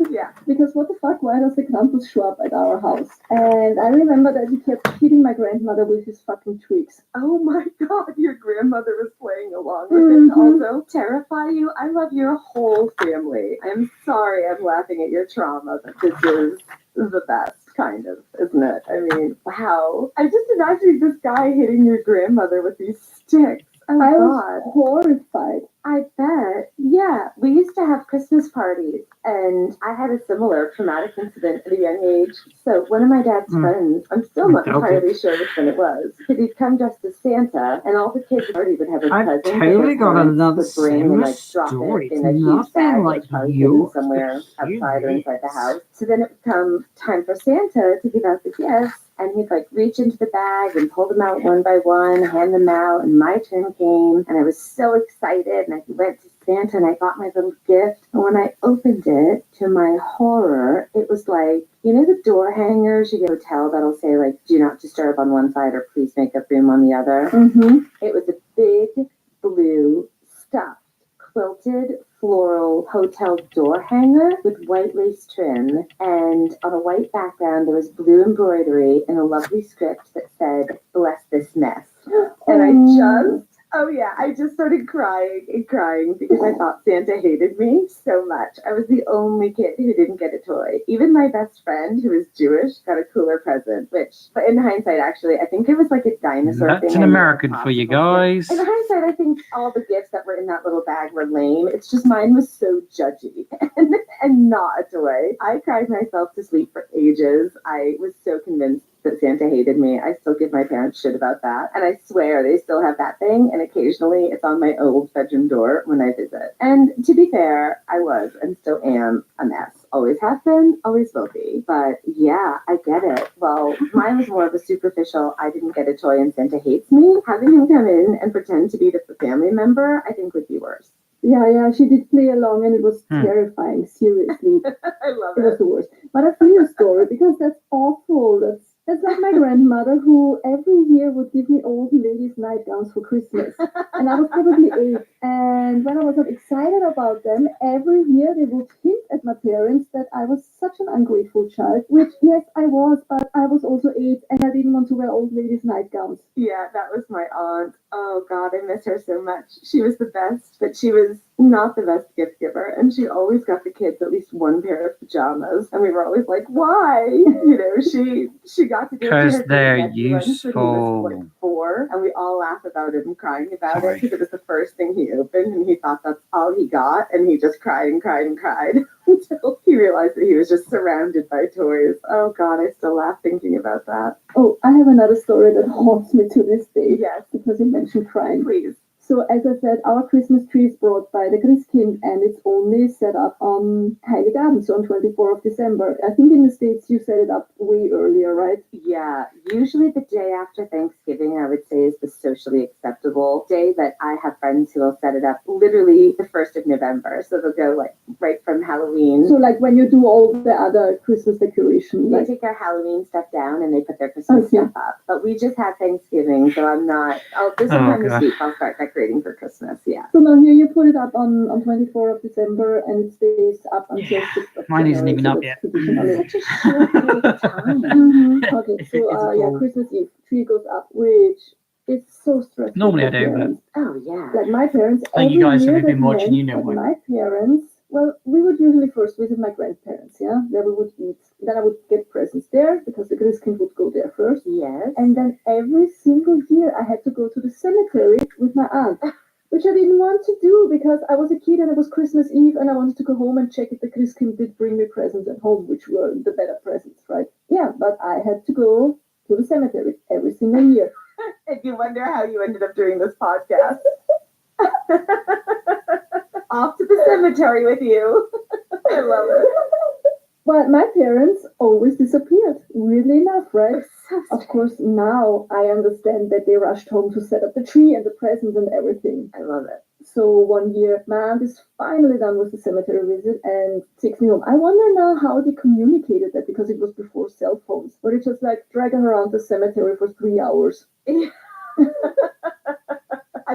Yeah. because what the fuck, why does the Crampus show up at our house? And I remember that he kept hitting my grandmother with his fucking twigs. Oh my God, your grandmother was playing along with it to also terrify you. I love your whole family. I'm sorry I'm laughing at your trauma, but this is the best, kind of, isn't it? I mean, wow. I just imagined this guy hitting your grandmother with these sticks. Oh I God. was horrified. I bet. Yeah, we used to have Christmas parties, and I had a similar traumatic incident at a young age. So one of my dad's friends, I'm still not entirely sure which one it was, but he'd come dressed as Santa, and all the kids at the party would have a I've present. totally got another would bring and similar like drop story. it It's in a huge bag nothing that like was probably hidden yours, somewhere but here outside or it inside the is. house. So then it would come time for Santa to give out the gifts. And he'd like reach into the bag and pull them out one by one, hand them out, and my turn came, and I was so excited, and I went to Santa and I got my little gift, and when I opened it, to my horror, it was like, you know the door hangers you get at a hotel that'll say like, do not disturb on one side or please make up room on the other? Mm-hmm. It was a big blue stuffed quilted floral hotel door hanger with white lace trim, and on a white background there was blue embroidery in a lovely script that said, bless this mess. And I just started crying and crying because I thought Santa hated me so much. I was the only kid who didn't get a toy. Even my best friend, who was Jewish, got a cooler present, which, but in hindsight, actually, I think it was like a dinosaur thing. That's an American for you guys. In hindsight, I think all the gifts that were in that little bag were lame. It's just mine was so judgy and not a toy. I cried myself to sleep for ages. I was so convinced that Santa hated me. I still give my parents shit about that. And I swear they still have that thing. And occasionally it's on my old bedroom door when I visit. And to be fair, I was and still am a mess. Always have been, always will be. But yeah, I get it. Well, mine was more of a superficial, I didn't get a toy and Santa hates me. Having him come in and pretend to be the family member, I think would be worse. Yeah, she did play along and it was terrifying, seriously. I love It was the worst. But I feel your story because that's awful. That's like my grandmother who every year would give me old ladies' nightgowns for Christmas. And I was probably 8. And when I was not excited about them, every year they would hint at my parents that I was such an ungrateful child, which, yes, I was, but I was also 8 and I didn't want to wear old ladies' nightgowns. Yeah, that was my aunt. Oh, God, I miss her so much. She was the best, but she was not the best gift giver. And she always got the kids at least one pair of pajamas. And we were always like, why? You know, she got to do it to Because her they're nephew when he was, useful. 4, and we all laugh about it and crying about it because it was the first thing he opened and he thought that's all he got, and he just cried and cried and cried until he realized that he was just surrounded by toys. Oh God, I still laugh thinking about that. Oh, I have another story that haunts me to this day. Yes, because you mentioned crying. please. So as I said, our Christmas tree is brought by the Christkind and it's only set up on Heiligabend, so on 24th of December. I think in the States you set it up way earlier, right? Yeah, usually the day after Thanksgiving, I would say, is the socially acceptable day that I have friends who will set it up literally the 1st of November. So they'll go like right from Halloween. So like when you do all the other Christmas decorations. They take their Halloween stuff down and they put their Christmas stuff up. But we just had Thanksgiving, so I'm not, this sometime this week I'll start decorating for Christmas, yeah. So now here you put it up on 24th of December and it stays up until 6th of Mine isn't January, even so up that's yet. traditionally- Such a short period of time. Okay, so Christmas Eve, tree goes up, which is so stressful. Normally I for do, but parents. Oh, yeah. Like my parents, Thank every you guys year who've been that watching, you meant know that why. my parents, well, we would usually first visit my grandparents, yeah? Then we would eat. Then I would get presents there because the Christkind would go there first. Yes. And then every single year I had to go to the cemetery with my aunt, which I didn't want to do because I was a kid and it was Christmas Eve and I wanted to go home and check if the Christkind did bring me presents at home, which were the better presents, right? Yeah, but I had to go to the cemetery every single year. If you wonder how you ended up doing this podcast. Off to the cemetery with you. I love it. But my parents always disappeared, weirdly enough, right? Of course, now I understand that they rushed home to set up the tree and the presents and everything. I love it. So one year, my aunt is finally done with the cemetery visit and takes me home. I wonder now how they communicated that because it was before cell phones. Or they just like drag her around the cemetery for 3 hours.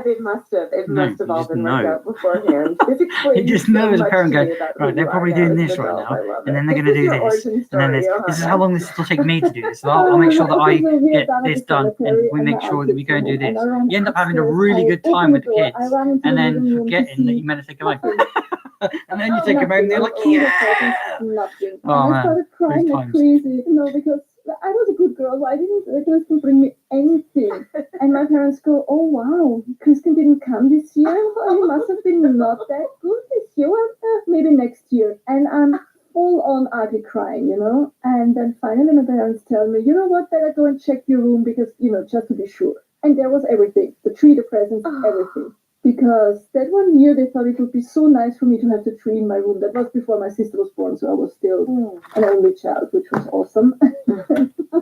It must have. It No, must have you all just been worked know. out beforehand. This explains You just so know as a much parent to going, me about right, who they're you probably are now doing as this an right adult. now, I love and then it. they're going to do Your this, origin and then story, this is Johanna. how long this will take me to do this. So I'll make sure that I get this done, and we make sure that we go and do this. You end up having a really good time with the kids, and then forgetting that you meant to take them home. And then you take them home, and they're like, yeah! Nothing. Oh, And I man. started crying Those like times. crazy, because I was a good girl. Why didn't Kristen bring me anything? And my parents go, oh wow, Kristen didn't come this year. Oh, he must have been not that good this year. Well, maybe next year. And I'm full on ugly crying, you know. And then finally my parents tell me, you know what, better go and check your room because, you know, just to be sure. And there was everything, the tree, the presents, everything. Because that one year they thought it would be so nice for me to have the tree in my room. That was before my sister was born, so I was still an only child, which was awesome.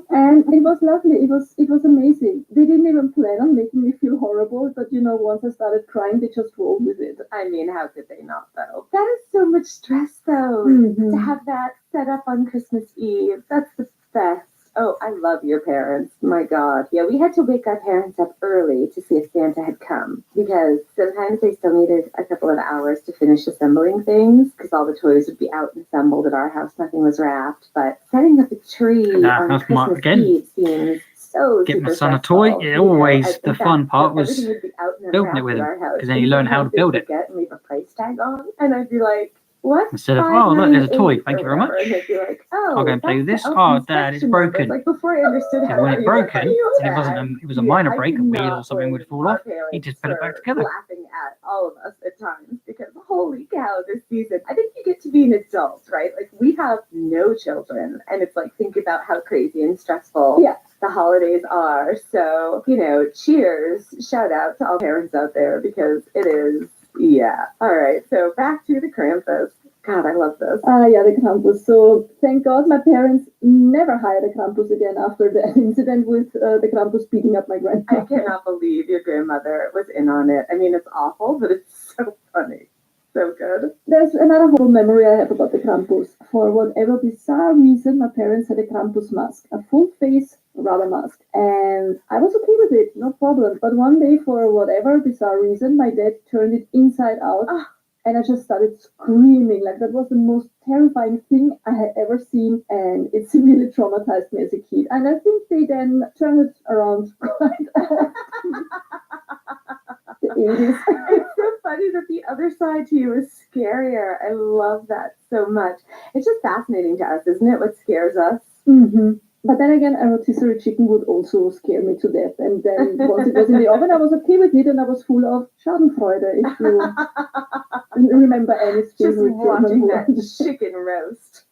And it was lovely. It was amazing. They didn't even plan on making me feel horrible, but you know, once I started crying, they just rolled with it. I mean, how could they not, though? That is so much stress, though, to have that set up on Christmas Eve. That's the best. Oh, I love your parents. My God. Yeah, we had to wake our parents up early to see if Santa had come because sometimes they still needed a couple of hours to finish assembling things because all the toys would be out and assembled at our house. Nothing was wrapped. But setting up a tree on Christmas Eve seems so Get my super son a stressful. toy. You It know, always and the in fun fact, part was everything would be out and building it unwrapped with at him our house. because then you learn how to build it Get and leave a price tag on, and I'd be like, what? instead of oh look there's a toy, thank you very much. And they'd be like, oh, I'll go and play with that's this. the Oh, Dad, it's inspection number. broken. Like before I understood how When to it use broken, a and tag. it was a minor I break, a could wheel or not something would blame fall our off. He parents just put it back for together. laughing at all of us at times because holy cow, this season. I think you get to be an adult, right? Like we have no children, and it's like think about how crazy and stressful the holidays are. So, you know, cheers, shout out to all parents out there because it is, yeah. All right, so back to the Krampus. God, I love this. Yeah, the Crampus. So thank God my parents never hired a Crampus again after the incident with the Crampus beating up my grandma. I cannot believe your grandmother was in on it. I mean, it's awful, but it's so funny. So good. There's another horrible memory I have about the Krampus. For whatever bizarre reason, my parents had a Krampus mask, a full face rubber mask. And I was okay with it, no problem. But one day, for whatever bizarre reason, my dad turned it inside out. And I just started screaming. Like, that was the most terrifying thing I had ever seen. And it severely traumatized me as a kid. And I think they then turned it around quite often. The 80s. It's so funny that the other side to you is scarier. I love that so much. It's just fascinating to us, isn't it? What scares us? But then again, a rotisserie chicken would also scare me to death. And then once it was in the oven, I was okay with it, and I was full of Schadenfreude, if you remember Annie's Just favorite watching that word. chicken roast.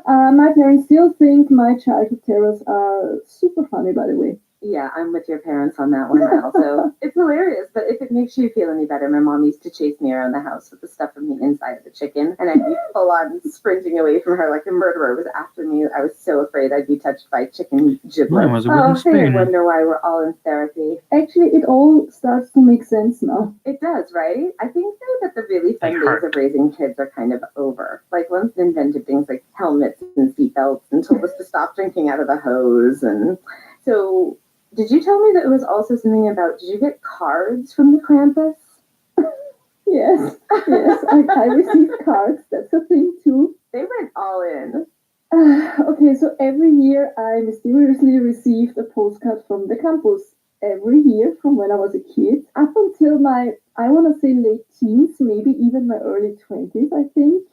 My parents still think my childhood terrors are super funny, by the way. Yeah, I'm with your parents on that one also. It's hilarious, but if it makes you feel any better, my mom used to chase me around the house with the stuff from the inside of the chicken, and I'd be full on sprinting away from her like a murderer was after me. I was so afraid I'd be touched by chicken giblets. Mine was a wooden I spoon. wonder why we're all in therapy. Actually, it all starts to make sense now. It does, right? I think though that the really fun days of raising kids are kind of over. Like once they invented things like helmets and seatbelts and told us to stop drinking out of the hose, and so. Did you tell me that it was also something about, did you get cards from the Crampus? Yes, I received cards. That's a thing too. They went all in. Okay, so every year I mysteriously received a postcard from the campus. Every year from when I was a kid up until my, I want to say late teens, maybe even my early 20s, I think.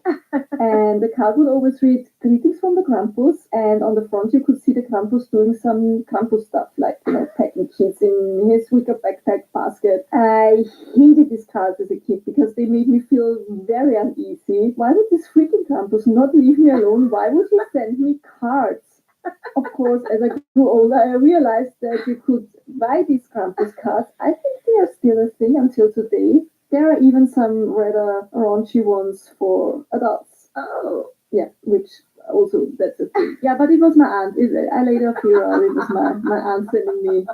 And the card would always read, greetings from the Crampus. And on the front, you could see the Crampus doing some Crampus stuff, like, you know, packing kids in his wicker backpack basket. I hated these cards as a kid because they made me feel very uneasy. Why would this freaking Crampus not leave me alone? Why would he send me cards? Of course, as I grew older, I realized that you could buy these Crampus cards. I think they are still a thing until today. There are even some rather raunchy ones for adults. Oh. Yeah, which also, that's a thing. Yeah, but it was my aunt. I later figured out it was my aunt sending me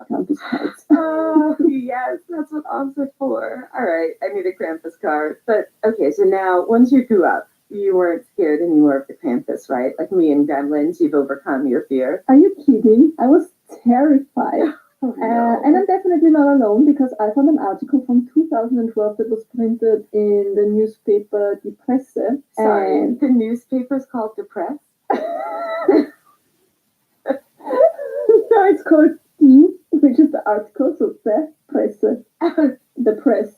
Crampus cards. Oh, yes, that's what aunts are for. All right, I need a Krampus card. But, okay, so now, once you grew up, you weren't scared anymore of the Krampus, right? Like me and Gremlins, you've overcome your fear. Are you kidding? I was terrified. Oh, no. And I'm definitely not alone because I found an article from 2012 that was printed in the newspaper Die Presse. Sorry, And the newspaper's called The Press? no, it's called Die, which is the article, so the Presse, the press,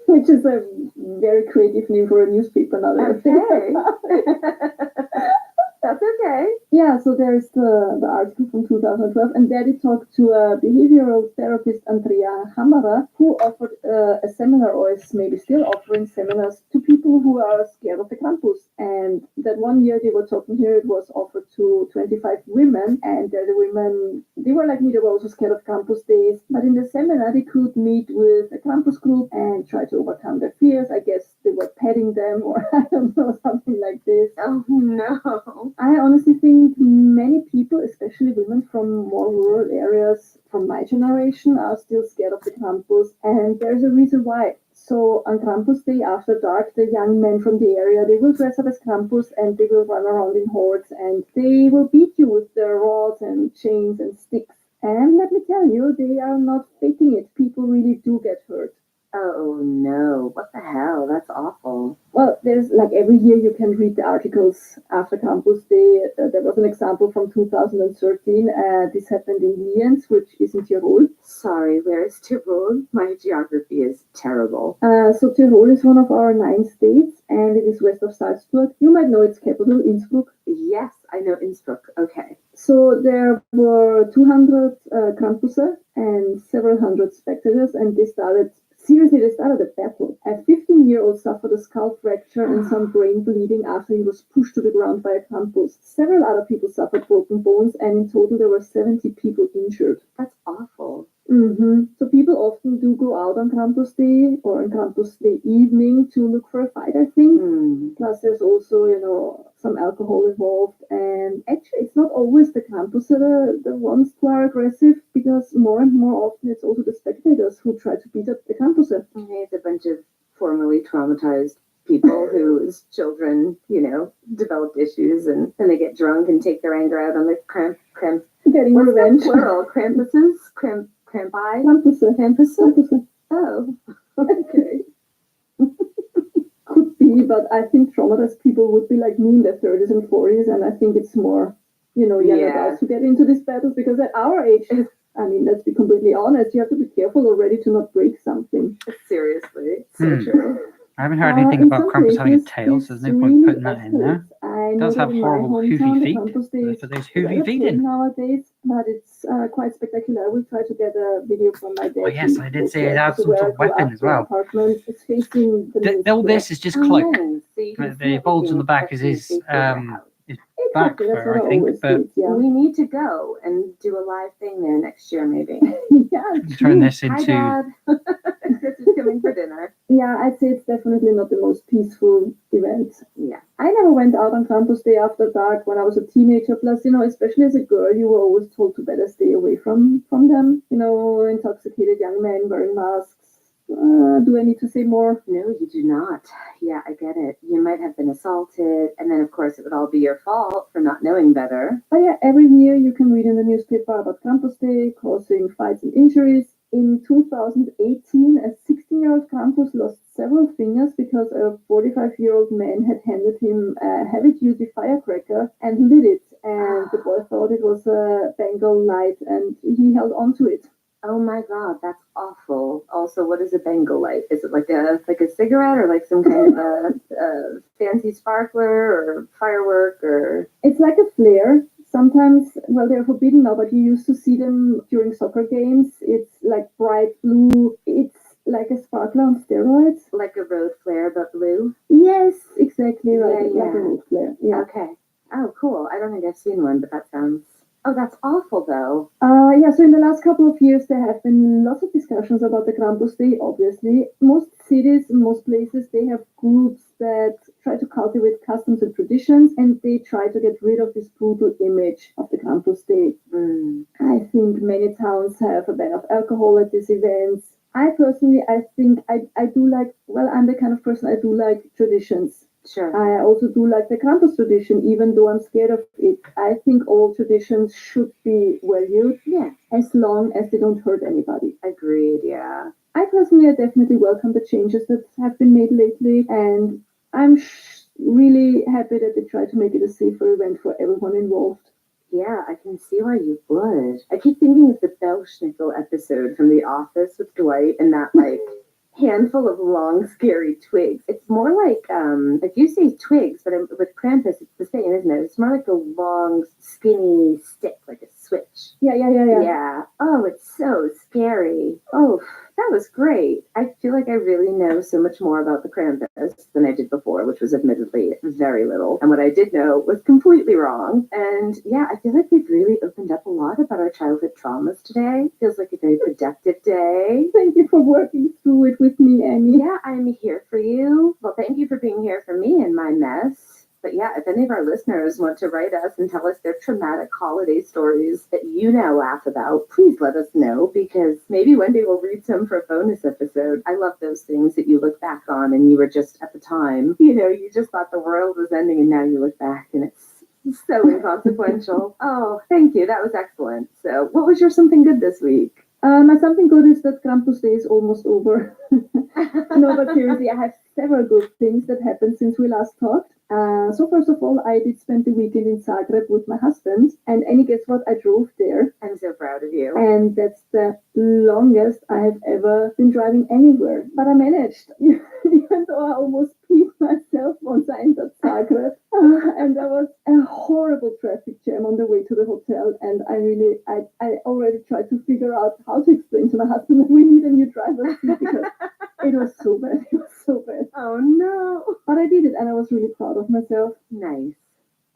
which is a very creative name for a newspaper now that I think. Okay. That's okay. Yeah, so there's the article from 2012, and there they talked to a behavioral therapist, Andrea Hamara, who offered a seminar, or is maybe still offering seminars to people who are scared of the Crampus. And that one year they were talking here, it was offered to 25 women, and the women, they were like me, they were also scared of Campus days. But in the seminar, they could meet with a Campus group and try to overcome their fears. I guess they were petting them, or I don't know, something like this. Oh no. I honestly think many people, especially women from more rural areas from my generation, are still scared of the Krampus, and there's a reason why. So on Krampus Day after dark, the young men from the area, they will dress up as Krampus and they will run around in hordes and they will beat you with their rods and chains and sticks. And let me tell you, they are not faking it. People really do get hurt. Oh no, what the hell? That's awful. Well, there's like every year you can read the articles after Campus Day. There was an example from 2013. This happened in Lienz, which is in Tyrol. Sorry, where is Tyrol? My geography is terrible. So Tyrol is one of our 9 states, and it is west of Salzburg. You might know its capital, Innsbruck. Yes, I know Innsbruck. Okay. So there were 200 Krampusse and several hundred spectators, and they started a battle. A 15-year-old suffered a skull fracture and some brain bleeding after he was pushed to the ground by a Krampus. Several other people suffered broken bones, and in total there were 70 people injured. That's awful. So people often do go out on Krampus Day or on Krampus Day evening to look for a fight, I think. Plus there's also, some alcohol involved. And actually it's not always the Krampus that are the ones who are aggressive, because more and more often it's also the spectators who try to beat up the Krampus. Okay, it's a bunch of formerly traumatized people whose children, developed issues and then they get drunk and take their anger out on the Getting revenge. Plural, Crampuses? Crampi? Krampusse. Oh, okay. Could be, but I think traumatized people would be like me in their 30s and 40s, and I think it's more, younger guys who get into these battles, because at our age, I mean, let's be completely honest, you have to be careful already to not break something. Seriously, so true. I haven't heard anything about Crampus having a tail, so there's no point putting that in there. It does have horrible hoovy feet. Let's put those hoovy feet in. Nowadays, but it's quite spectacular. I will try to get a video from my dad. Oh yes, I did say it had some sort of weapon as well. It's facing All this is just cloak. So The bulge on the back is his back fur, I think. But we need to go and do a live thing there next year, maybe. Turn this into. Hi, Dad. Chris is coming for dinner. Yeah, I'd say it's definitely not the most peaceful event. Yeah. I never went out on Campus Day after dark when I was a teenager. Plus, especially as a girl, you were always told to better stay away from them. Intoxicated young men wearing masks. Do I need to say more? No, you do not. Yeah, I get it. You might have been assaulted, and then, of course, it would all be your fault for not knowing better. But yeah, every year you can read in the newspaper about Campus Day causing fights and injuries. In 2018, a 16-year-old Krampus lost several fingers because a 45-year-old man had handed him a heavy-duty firecracker and lit it. And the boy thought it was a Bengal light, and he held onto it. Oh my God, that's awful. Also, what is a Bengal light? Is it like a cigarette, or like some kind of a fancy sparkler or firework, or? It's like a flare. Sometimes, well, they're forbidden now, but you used to see them during soccer games. It's like bright blue. It's like a sparkler on steroids. Like a road flare, but blue? Yes, exactly right. Yeah. Like a road flare. Yeah. Okay. Oh, cool. I don't think I've seen one, but that sounds... Oh, that's awful, though. So in the last couple of years, there have been lots of discussions about the Krampus Day, obviously. Most cities, most places, they have groups that try to cultivate customs and traditions, and they try to get rid of this brutal image of the Krampus Day. I think many towns have a ban of alcohol at these events. I personally, I think I do like, well, I'm the kind of person, I do like traditions. Sure. I also do like the Crampus tradition, even though I'm scared of it. I think all traditions should be valued, as long as they don't hurt anybody. Agreed, yeah. I personally definitely welcome the changes that have been made lately, and I'm really happy that they try to make it a safer event for everyone involved. Yeah, I can see why you would. I keep thinking of the Belschnickel episode from The Office with Dwight and that, handful of long, scary twigs. It's more like you say twigs, but with Crampus, it's the same, isn't it? It's more like a long, skinny stick, like a switch. Yeah. Yeah. Oh, it's so scary. Oh, that was great. I feel like I really know so much more about the Crampus than I did before, which was admittedly very little. And what I did know was completely wrong. And yeah, I feel like we've really opened up a lot about our childhood traumas today. Feels like a very productive day. Thank you for working through it with me, Annie. Yeah, I'm here for you. Well, thank you for being here for me and my mess. But yeah, if any of our listeners want to write us and tell us their traumatic holiday stories that you now laugh about, please let us know, because maybe one day we'll read some for a bonus episode. I love those things that you look back on and you were just at the time, you just thought the world was ending and now you look back and it's so inconsequential. Oh, thank you. That was excellent. So what was your something good this week? My something good is that Crampus Day is almost over. No, but seriously, I have several good things that happened since we last talked. So first of all, I did spend the weekend in Zagreb with my husband, and Annie, guess what? I drove there. I'm so proud of you. And that's the longest I have ever been driving anywhere. But I managed, even though I almost peed myself once I entered Zagreb. And there was a horrible traffic jam on the way to the hotel. And I already tried to figure out how to explain to my husband that we need a new driver's seat because it was so bad. It was so bad. Oh no. But I did it and I was really proud of myself. Nice.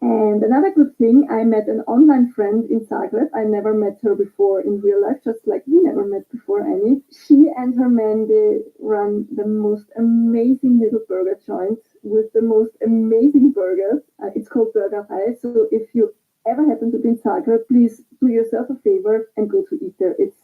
And another good thing, I met an online friend in Zagreb. I never met her before in real life, just like we never met before, Annie. She and her man, they run the most amazing little burger joint with the most amazing burgers. It's called Burger High. So if you ever happen to be in Zagreb, please do yourself a favor and go to eat there. It's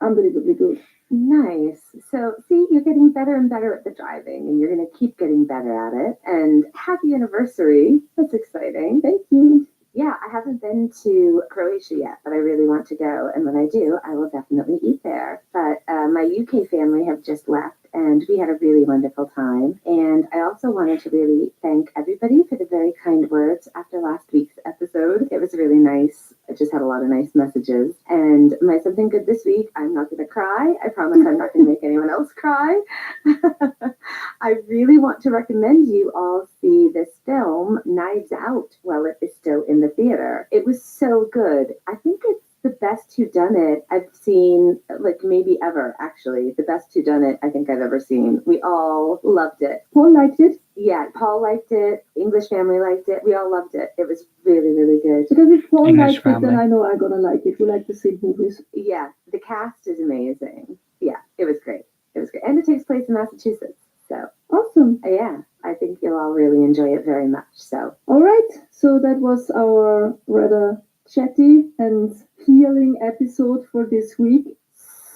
unbelievably good. Nice. So, see, you're getting better and better at the driving, and you're going to keep getting better at it. And happy anniversary. That's exciting. Thank you. Yeah, I haven't been to Croatia yet, but I really want to go. And when I do, I will definitely eat there. But my UK family have just left, and we had a really wonderful time. And I also wanted to really thank everybody for the very kind words after last week's episode. It was really nice. I just had a lot of nice messages. And my something good this week, I'm not going to cry. I promise I'm not going to make anyone else cry. I really want to recommend you all see this film, Knives Out, while it is still in the theater. It was so good. I think it's the best whodunit I've seen, like maybe ever, actually. The best whodunit I think I've ever seen. We all loved it. Paul liked it? Yeah, Paul liked it. English family liked it. We all loved it. It was really, really good. Because if Paul English liked it, then I know I'm going to like it. We like the same movies. Yeah, the cast is amazing. Yeah, it was great. It was great. And it takes place in Massachusetts. So, awesome. Yeah, I think you'll all really enjoy it very much. So, all right. So that was our rather chatty and healing episode for this week.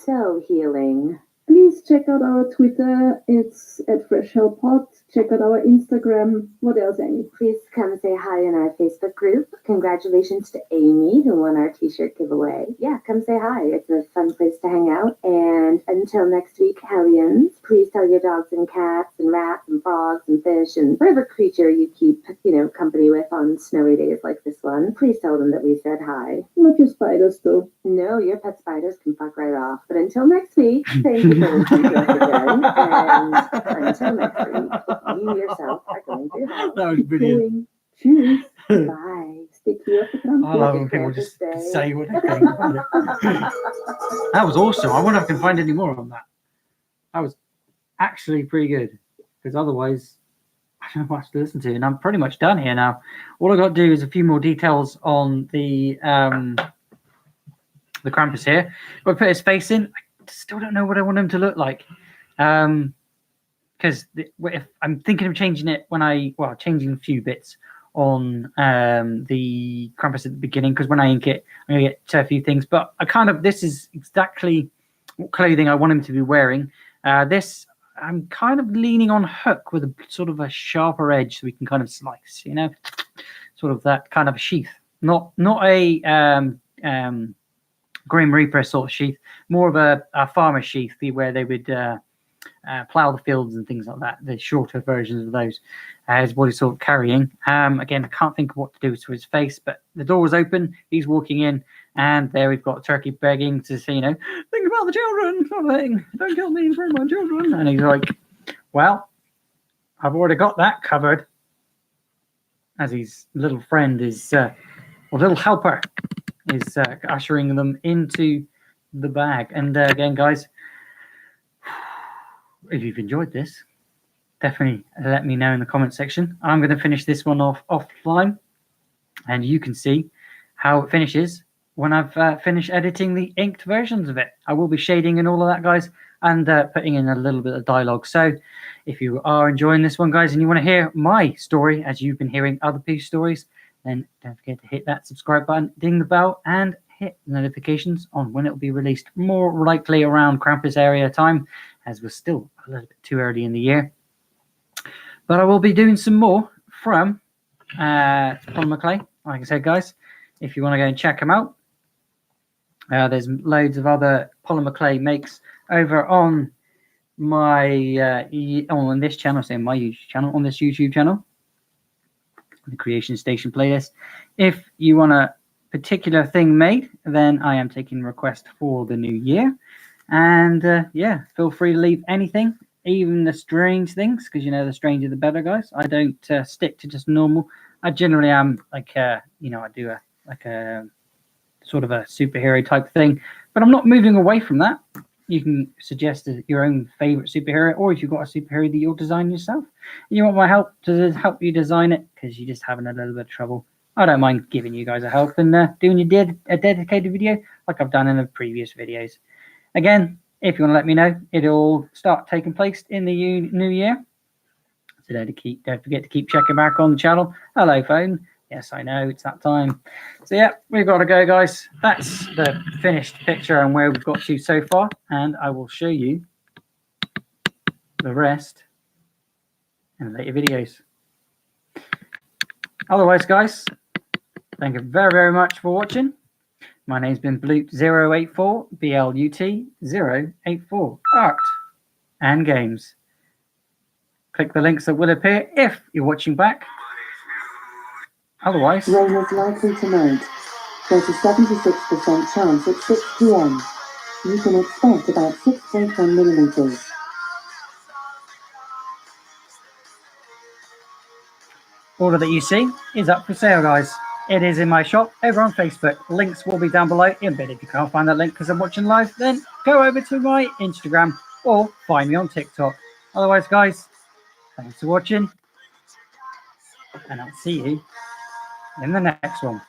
So healing. Please check out our Twitter. It's at FreshHellPod. Check out our Instagram. What else, Amy? Please come say hi in our Facebook group. Congratulations to Amy, who won our t-shirt giveaway. Yeah, come say hi. It's a fun place to hang out. And until next week, Hellions, please tell your dogs and cats and rats and frogs and fish and whatever creature you keep, company with on snowy days like this one. Please tell them that we said hi. Not your spiders, though. No, your pet spiders can fuck right off. But until next week, thank you for listening to us again. And until next week, you yourself are going to hell. That was brilliant. Cheers. Bye. Stay clear of the Crampus. I love when people just say what they think. That was awesome. I wonder if I can find any more on that. That was actually pretty good. Because otherwise, I don't know much to listen to. And I'm pretty much done here now. All I've got to do is a few more details on the Crampus here. But I put his face in. I still don't know what I want him to look like. Because if I'm thinking of changing it changing a few bits on the Crampus at the beginning, because when I ink it, I'm going to get to a few things. But this is exactly what clothing I want him to be wearing. This, I'm kind of leaning on hook with a sort of a sharper edge so we can kind of slice, sort of that kind of a sheath. Not a Grim Reaper sort of sheath, more of a farmer sheath where they would plow the fields and things like that. The shorter versions of those is what he's sort of carrying. Again, I can't think of what to do to his face, but the door was open. He's walking in, And there we've got Turkey begging to say, think about the children, sort of thing. Don't kill me for my children. And he's like, well, I've already got that covered. As his little friend is, or little helper is ushering them into the bag. And again, guys, if you've enjoyed this, definitely let me know in the comment section. I'm going to finish this one off offline, and you can see how it finishes when I've finished editing the inked versions of it. I will be shading and all of that, guys, and putting in a little bit of dialogue. So if you are enjoying this one, guys, and you want to hear my story as you've been hearing other people's stories, then don't forget to hit that subscribe button, ding the bell, and hit notifications on when it will be released, more likely around Crampus area time, as we're still a little bit too early in the year. But I will be doing some more from Polymer Clay. Like I said, guys, if you want to go and check them out, there's loads of other Polymer Clay makes over on my on this channel, say my YouTube channel, on this YouTube channel, the Creation Station playlist. If you want a particular thing made, then I am taking requests for the new year. And yeah, feel free to leave anything, even the strange things, because the stranger the better, guys. I don't stick to just normal. I generally am like I do a sort of a superhero type thing, but I'm not moving away from that. You can suggest your own favorite superhero, or if you've got a superhero that you'll design yourself, and you want my help to help you design it because you're just having a little bit of trouble, I don't mind giving you guys a help and doing a dedicated video like I've done in the previous videos. Again, if you want to let me know, it'll start taking place in the new year. So don't forget to keep checking back on the channel. Hello, phone. Yes, I know, it's that time. So yeah, we've got to go, guys. That's the finished picture and where we've got to so far. And I will show you the rest in later videos. Otherwise, guys, thank you very, very much for watching. My name's been Blut084, BLUT084, Art and Games. Click the links that will appear if you're watching back. Otherwise, Rain is likely tonight. There's a 76% chance at 6 p.m. You can expect about 6.1 millimeters. order that you see is up for sale, guys. It is in my shop over on Facebook. Links will be down below. But if you can't find that link because I'm watching live, then go over to my Instagram or find me on TikTok. Otherwise, guys, thanks for watching, and I'll see you in the next one.